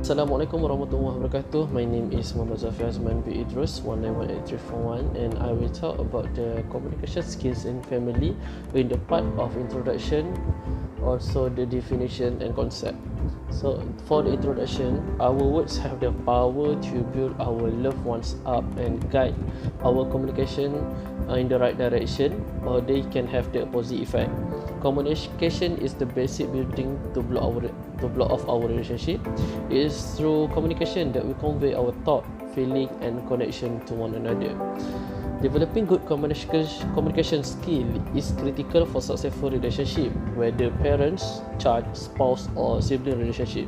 Assalamualaikum warahmatullahi wabarakatuh. My name is Muhammad Zafir Azman B. Idrus 19188341, and I will talk about the communication skills in family in the part of introduction, also the definition and concept. So for the introduction, our words have the power to build our loved ones up and guide our communication in the right direction, or they can have the opposite effect. Communication is the basic building to block off our relationship. It is through communication that we convey our thought, feeling, and connection to one another. Developing good communication skill is critical for successful relationship, whether parents, child, spouse, or sibling relationship.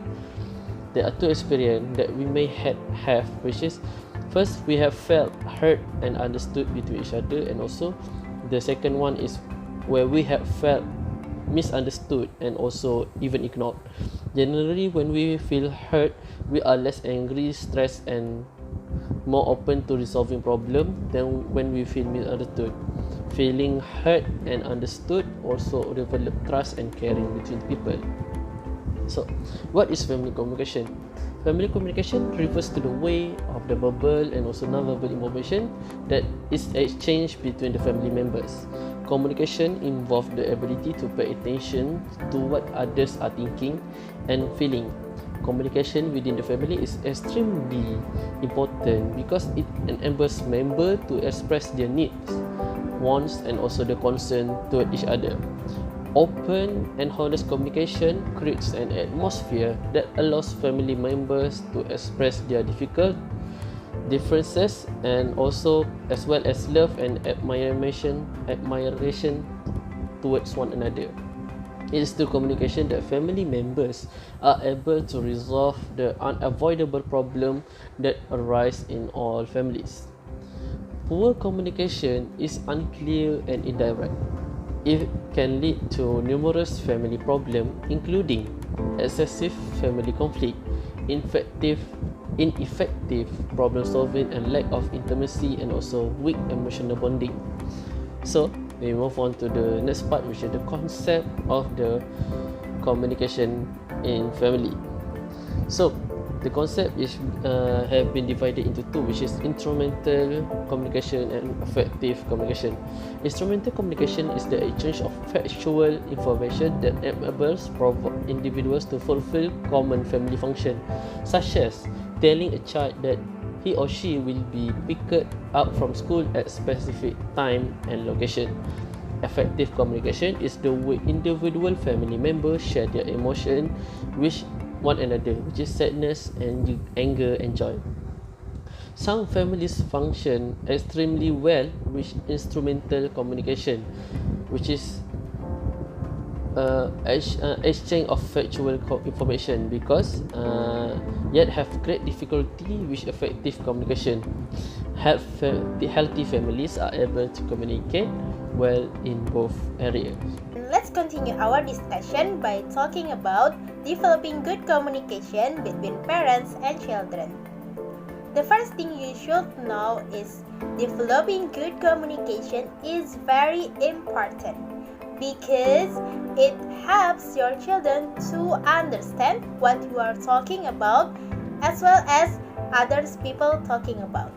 There are two experiences that we may have, which is first, we have felt heard and understood between each other, and also the second one is where we have felt misunderstood and also even ignored. Generally, when we feel hurt, we are less angry, stressed, and more open to resolving problems than when we feel misunderstood. Feeling hurt and understood also develop trust and caring between people. So, what is family communication? Family communication refers to the way of the verbal and also non-verbal information that is exchanged between the family members. Communication involves the ability to pay attention to what others are thinking and feeling. Communication within the family is extremely important because it enables members to express their needs, wants, and also the concern toward each other. Open and honest communication creates an atmosphere that allows family members to express their differences and also as well as love and admiration towards one another. It is through communication that family members are able to resolve the unavoidable problem that arise in all families. Poor communication is unclear and indirect. It can lead to numerous family problems, including excessive family conflict, ineffective problem solving, and lack of intimacy, and also weak emotional bonding. So we move on to the next part, which is the concept of the communication in family. So the concept is have been divided into two, which is instrumental communication and effective communication. Instrumental communication is the exchange of factual information that enables individuals to fulfill common family function, such as telling a child that he or she will be picked up from school at specific time and location. Effective communication is the way individual family members share their emotion with one another, which is sadness and anger and joy. Some families function extremely well with instrumental communication, which is exchange of factual information, because yet have great difficulty with effective communication. Healthy families are able to communicate well in both areas. Let's continue our discussion by talking about developing good communication between parents and children. The first thing you should know is developing good communication is very important because it helps your children to understand what you are talking about as well as others people talking about.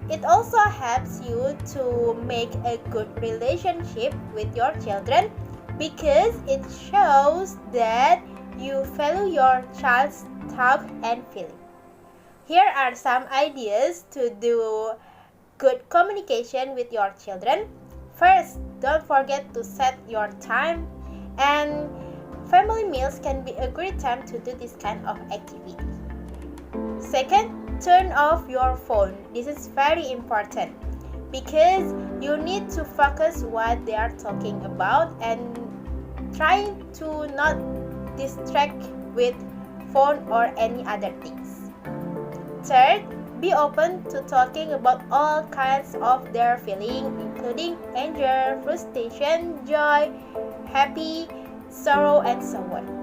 It also helps you to make a good relationship with your children because it shows that you value your child's thought and feeling. Here are some ideas to do good communication with your children. First, don't forget to set your time, and family meals can be a great time to do this kind of activity. Second, turn off your phone. This is very important because you need to focus what they are talking about and trying to not distract with phone or any other things. Third, be open to talking about all kinds of their feelings, including anger, frustration, joy, happy, sorrow, and so on.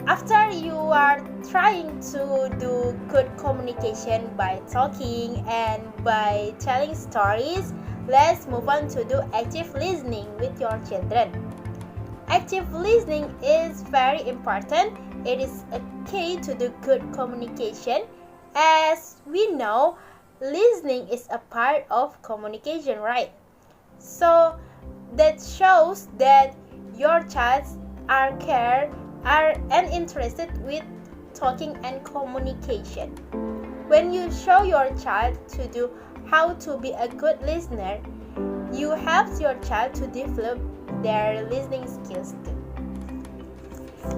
After you are trying to do good communication by talking and by telling stories, let's move on to do active listening with your children. Active listening is very important it is a key to the good communication. As we know, listening is a part of communication, right? So that shows that your child are and interested with talking and communication. When you show your child to do how to be a good listener, you help your child to develop their listening skills too.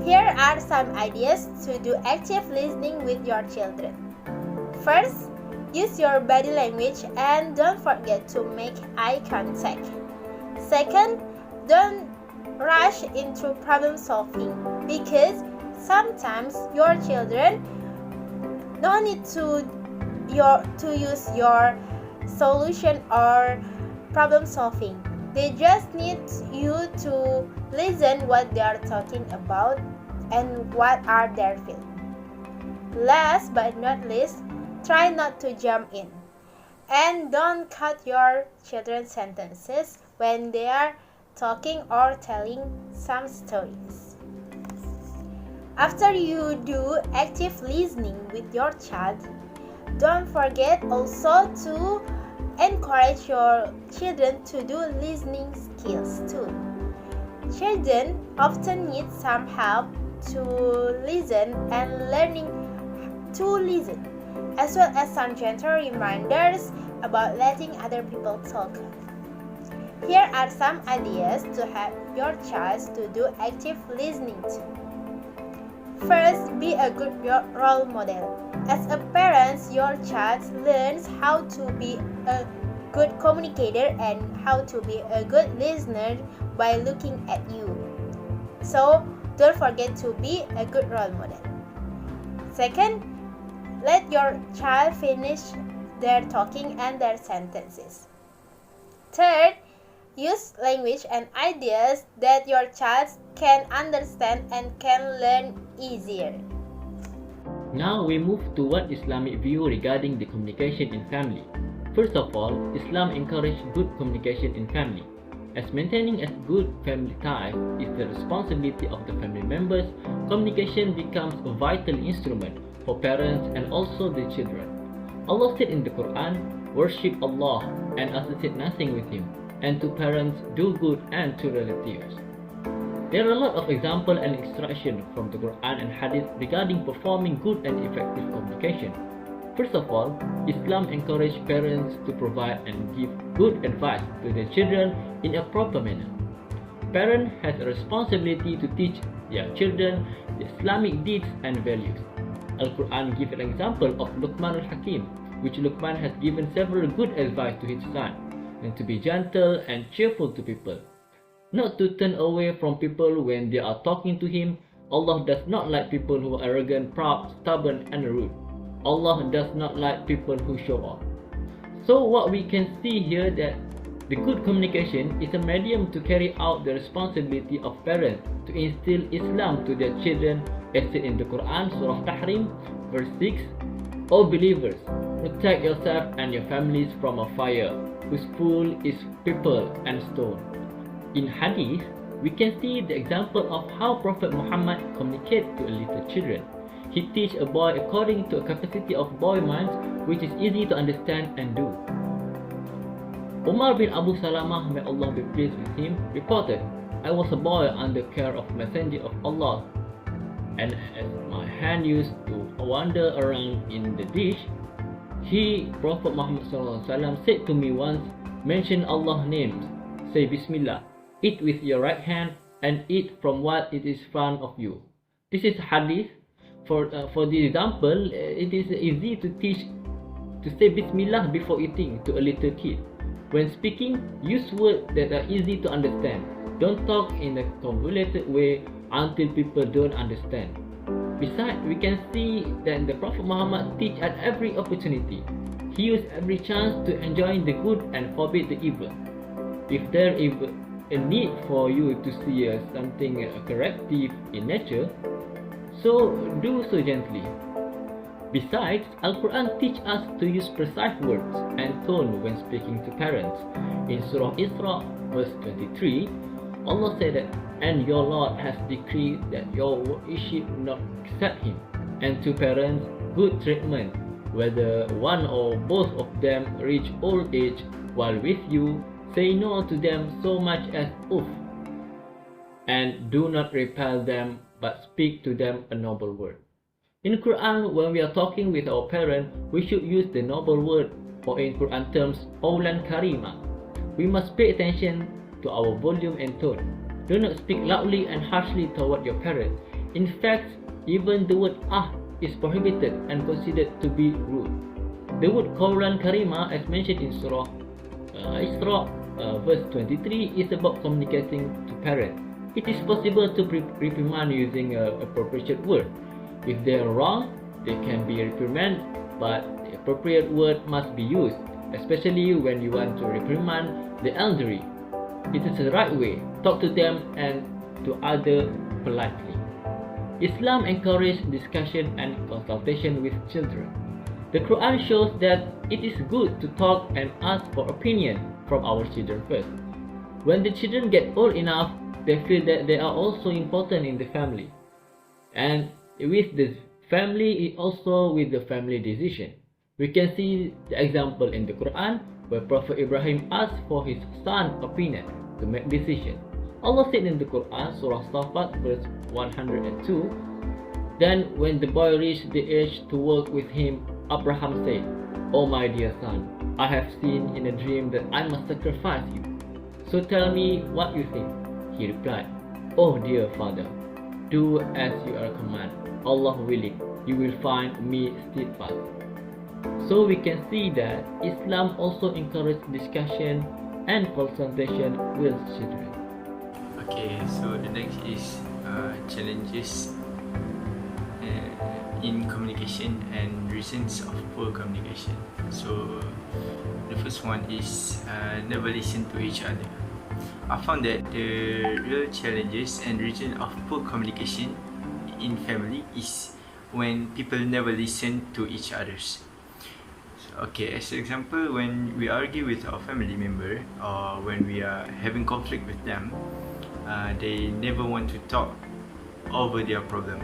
Here are some ideas to do active listening with your children. First, use your body language and don't forget to make eye contact. Second, don't rush into problem solving because sometimes your children don't need to use your solution or problem solving. They just need you to listen what they are talking about and what are their feelings. Last but not least, try not to jump in. And don't cut your children's sentences when they are talking or telling some stories. After you do active listening with your child, don't forget also to encourage your children to do listening skills too. Children often need some help to listen and learning to listen, as well as some gentle reminders about letting other people talk. Here are some ideas to help your child to do active listening too. First, be a good role model. As a parent, your child learns how to be a good communicator and how to be a good listener by looking at you. So, don't forget to be a good role model. Second, let your child finish their talking and their sentences. Third, use language and ideas that your child can understand and can learn easier. Now we move to what Islamic view regarding the communication in family. First of all, Islam encourages good communication in family. As maintaining a good family ties is the responsibility of the family members, communication becomes a vital instrument for parents and also the children. Allah said in the Quran, "Worship Allah and associate nothing with Him, and to parents do good and to relatives." There are a lot of examples and instructions from the Quran and Hadith regarding performing good and effective communication. First of all, Islam encourages parents to provide and give good advice to their children in a proper manner. Parent has a responsibility to teach their children the Islamic deeds and values. Al-Quran gives an example of Luqman al-Hakim, which Luqman has given several good advice to his son, and to be gentle and cheerful to people. Not to turn away from people when they are talking to him. Allah does not like people who are arrogant, proud, stubborn, and rude. Allah does not like people who show off. So what we can see here that the good communication is a medium to carry out the responsibility of parents to instill Islam to their children, as said in the Quran, Surah Tahrim, verse 6, "O believers, protect yourself and your families from a fire whose fuel is people and stone." In Hadith, we can see the example of how Prophet Muhammad communicates to little children. He teaches a boy according to a capacity of boy minds, which is easy to understand and do. Umar bin Abu Salamah, may Allah be pleased with him, reported, "I was a boy under care of Messenger of Allah, and as my hand used to wander around in the dish, Prophet Muhammad SAW said to me once, mention Allah's names, say Bismillah, eat with your right hand and eat from what it is in front of you." This is hadith. For the example, it is easy to teach to say Bismillah before eating to a little kid. When speaking, use words that are easy to understand. Don't talk in a convoluted way until people don't understand. Besides, we can see that the Prophet Muhammad teach at every opportunity. He used every chance to enjoy the good and forbid the evil. If there is a need for you to see something corrective in nature, so do so gently. Besides, Al-Quran teaches us to use precise words and tone when speaking to parents. In Surah Isra, verse 23, Allah said that, and your Lord has decreed that your worship not accept him. And to parents, good treatment, whether one or both of them reach old age while with you, say no to them so much as oof, and do not repel them, but speak to them a noble word. In Quran, when we are talking with our parent, we should use the noble word, or in Quran terms, Qawlan Karima. We must pay attention to our volume and tone. Do not speak loudly and harshly toward your parent. In fact, even the word is prohibited and considered to be rude. The word Qawlan Karima, as mentioned in Surah Isra, verse 23, is about communicating to parents. It is possible to reprimand using an appropriate word. If they are wrong, they can be reprimanded, but the appropriate word must be used, especially when you want to reprimand the elderly. It is the right way. Talk to them and to others politely. Islam encourages discussion and consultation with children. The Quran shows that it is good to talk and ask for opinion from our children first. When the children get old enough, they feel that they are also important in the family. And with the family, also with the family decision. We can see the example in the Quran where Prophet Ibrahim asked for his son's opinion to make decision. Allah said in the Quran, Surah Safat, verse 102, then when the boy reached the age to work with him, Abraham said, "O my dear son, I have seen in a dream that I must sacrifice you. So tell me what you think." He replied, "Oh dear father, do as you are commanded. Allah willing, you will find me steadfast." So we can see that Islam also encourages discussion and consultation with children. Okay, so the next is challenges in communication and reasons of poor communication. So the first one is never listen to each other. I found that the real challenges and reason of poor communication in family is when people never listen to each others. Okay, as an example, when we argue with our family member or when we are having conflict with them, they never want to talk over their problem.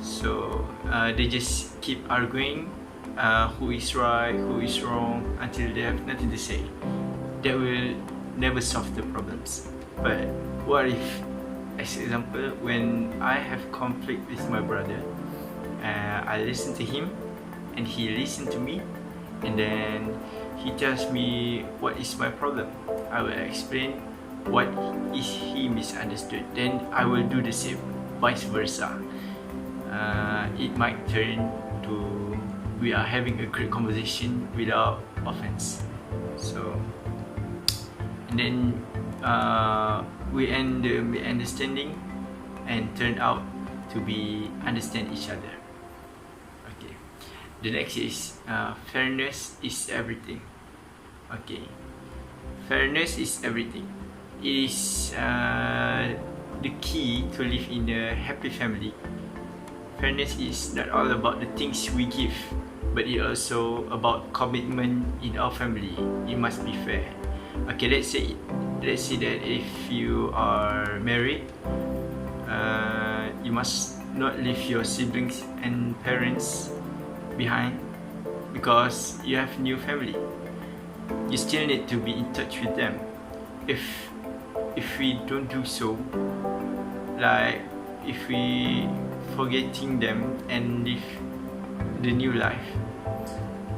So they just keep arguing who is right, who is wrong, until they have nothing to say. That will never solve the problems. But what if, as an example, when I have conflict with my brother, I listen to him and he listen to me, and then he tells me what is my problem. I will explain what is he misunderstood, then I will do the same, vice versa. It might turn to we are having a great conversation without offense. So and then we end the misunderstanding and turn out to be understand each other. Okay, the next is fairness is everything. Okay, fairness is everything. It is the key to live in a happy family. Fairness is not all about the things we give, but it also about commitment in our family. It must be fair. Okay, let's say that if you are married, you must not leave your siblings and parents behind because you have new family. You still need to be in touch with them. If we don't do so, like if we forgetting them and live the new life,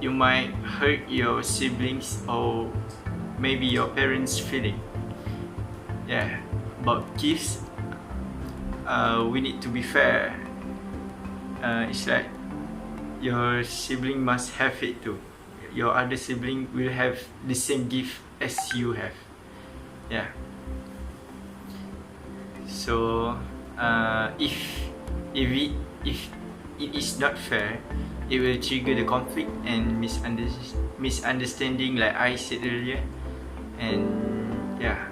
you might hurt your siblings or maybe your parents' feeling. Yeah, about gifts, we need to be fair. It's like your sibling must have it too. Your other sibling will have the same gift as you have. Yeah. So if it is not fair, it will trigger the conflict and misunderstanding, like I said earlier. And yeah,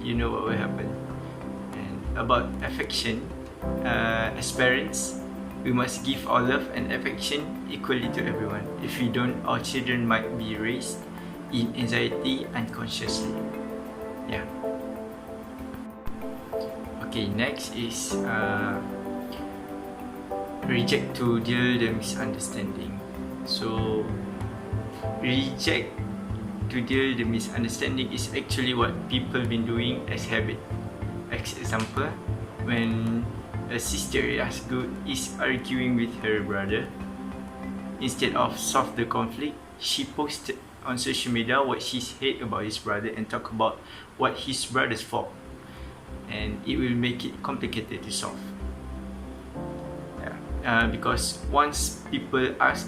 you know what will happen. And about affection, as parents, we must give our love and affection equally to everyone. If we don't, our children might be raised in anxiety unconsciously. Yeah. Okay, next is reject to deal the misunderstanding. So reject to deal the misunderstanding is actually what people been doing as habit. As example, when a sister is arguing with her brother, instead of solve the conflict, she posted on social media what she hate about his brother and talk about what his brother's fault, and it will make it complicated to solve. Because once people ask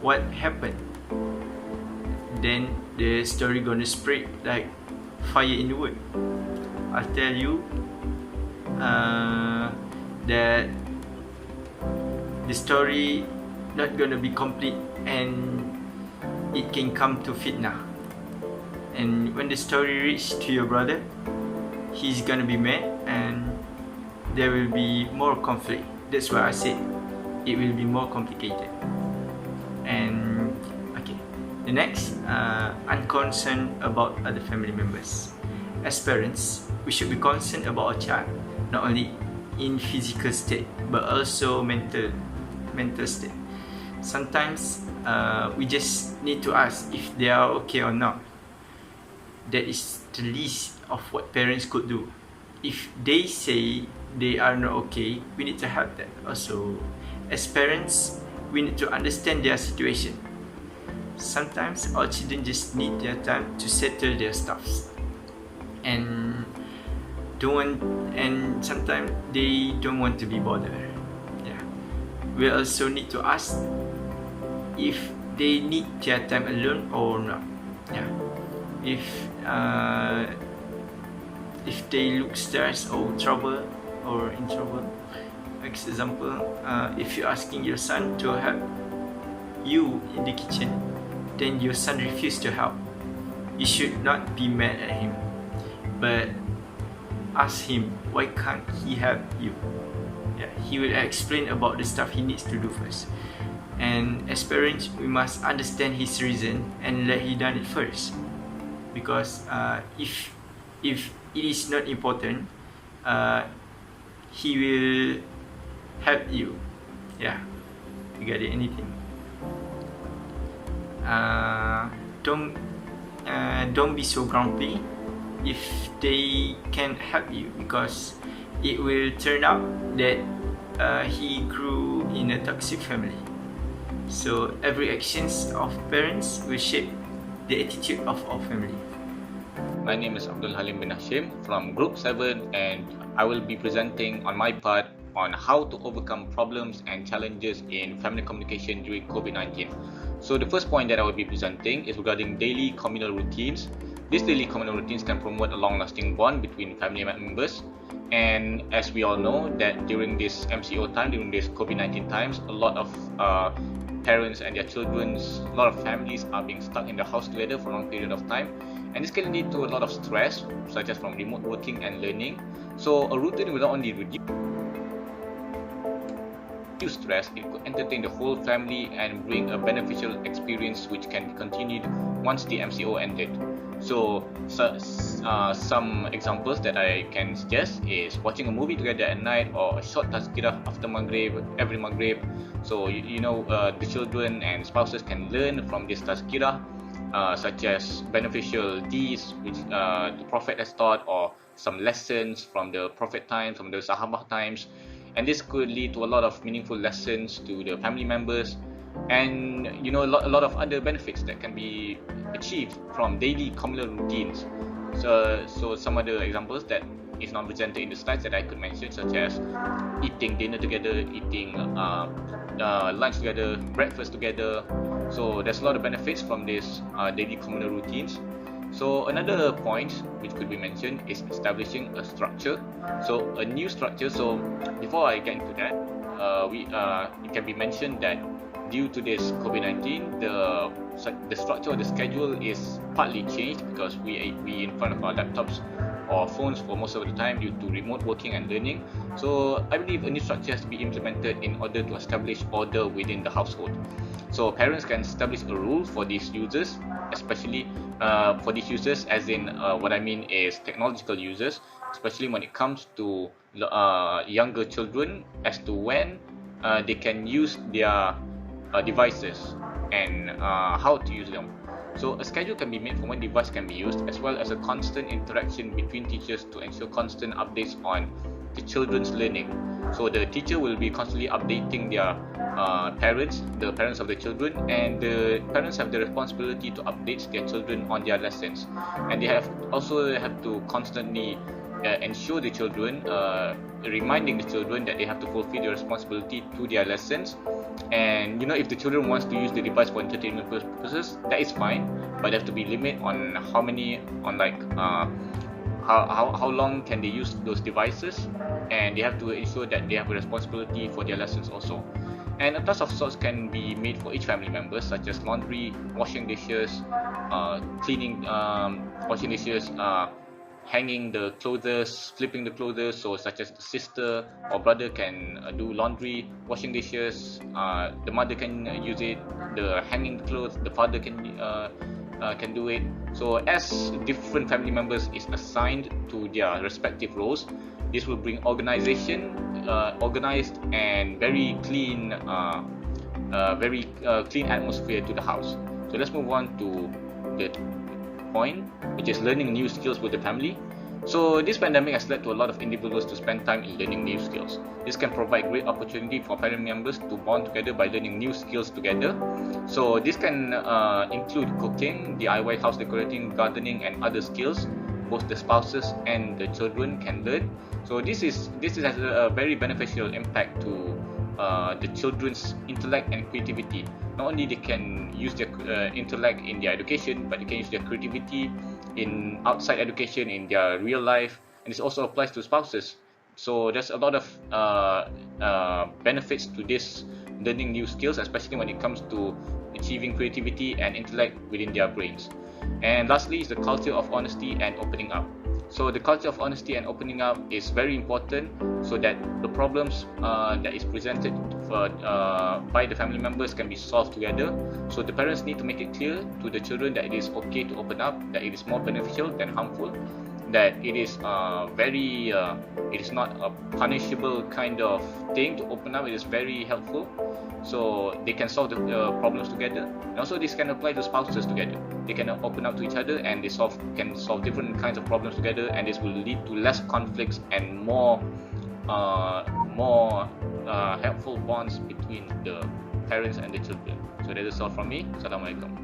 what happened, then the story gonna spread like fire in the wood. I'll tell you that the story not gonna be complete and it can come to fitna. And when the story reach to your brother, he's gonna be mad and there will be more conflict. That's why I said it will be more complicated. And okay, the next, unconcerned about other family members. As parents, we should be concerned about our child, not only in physical state but also mental state. Sometimes we just need to ask if they are okay or not. That is the least of what parents could do. If they say they are not okay, we need to help them. Also, as parents, we need to understand their situation. Sometimes our children just need their time to settle their stuffs, and sometimes they don't want to be bothered. We also need to ask if they need their time alone or not. If they look stressed or in trouble, like example, if you're asking your son to help you in the kitchen, then your son refuses to help, you should not be mad at him, but ask him why can't he help you. He will explain about the stuff he needs to do first. And as parents, we must understand his reason and let he done it first. Because if it is not important, he will help you. You got it? Anything? Don't be so grumpy if they can help you, because it will turn out that he grew in a toxic family. So every actions of parents will shape the attitude of our family. My name is Abdul Halim bin Hashim from Group 7, and I will be presenting on my part on how to overcome problems and challenges in family communication during COVID-19. So the first point that I will be presenting is regarding daily communal routines. These daily communal routines can promote a long-lasting bond between family members. And as we all know that during this MCO time, during this COVID-19 times, a lot of parents and their children, a lot of families are being stuck in the house together for a long period of time. And this can lead to a lot of stress, such as from remote working and learning. So a routine will not only reduce stress, it could entertain the whole family and bring a beneficial experience which can be continued once the MCO ended. So some examples that I can suggest is watching a movie together at night, or a short tazkirah after Maghrib, every Maghrib. So the children and spouses can learn from this tazkirah, such as beneficial deeds which the Prophet has taught, or some lessons from the Prophet times, from the Sahabah times. And this could lead to a lot of meaningful lessons to the family members, and a lot of other benefits that can be achieved from daily communal routines. So some other examples that is not presented in the slides that I could mention, such as eating dinner together, eating lunch together, breakfast together. So there's a lot of benefits from these daily communal routines. So another point which could be mentioned is establishing a structure. So a new structure. So before I get into that, it can be mentioned that due to this COVID-19, the structure of the schedule is partly changed, because we in front of our laptops or phones for most of the time due to remote working and learning. So I believe a new structure has to be implemented in order to establish order within the household. So parents can establish a rule for these users, especially for these users, as in what I mean is technological users, especially when it comes to younger children, as to when they can use their devices and how to use them. So a schedule can be made for when device can be used, as well as a constant interaction between teachers to ensure constant updates on the children's learning. So the teacher will be constantly updating their parents, the parents of the children, and the parents have the responsibility to update their children on their lessons, and they also have to constantly ensure the children, reminding the children that they have to fulfill their responsibility to their lessons. And if the children wants to use the device for entertainment purposes, that is fine, but there have to be limit on how many, on like how long can they use those devices, and they have to ensure that they have a responsibility for their lessons also. And a task of sorts can be made for each family member, such as laundry, washing dishes, cleaning, washing dishes, hanging the clothes, flipping the clothes. So such as the sister or brother can do laundry, washing dishes, the mother can use it, the hanging the clothes, the father can do it. So as different family members is assigned to their respective roles, this will bring organized and very clean atmosphere to the house. So let's move on to the point, which is learning new skills with the family. So this pandemic has led to a lot of individuals to spend time in learning new skills. This can provide great opportunity for family members to bond together by learning new skills together. So this can include cooking, DIY house decorating, gardening, and other skills both the spouses and the children can learn. So this has a very beneficial impact to the children's intellect and creativity. Not only they can use their intellect in their education, but they can use their creativity in outside education, in their real life, and this also applies to spouses. So there's a lot of benefits to this learning new skills, especially when it comes to achieving creativity and intellect within their brains. And lastly is the culture of honesty and opening up. So the culture of honesty and opening up is very important, so that the problems that is presented by the family members can be solved together. So the parents need to make it clear to the children that it is okay to open up, that it is more beneficial than harmful, that it is it is not a punishable kind of thing to open up. It is very helpful, so they can solve the problems together. And also this can apply to spouses together. They can open up to each other, and they can solve different kinds of problems together, and this will lead to less conflicts and more helpful bonds between the parents and the children. So that is all from me. Assalamualaikum.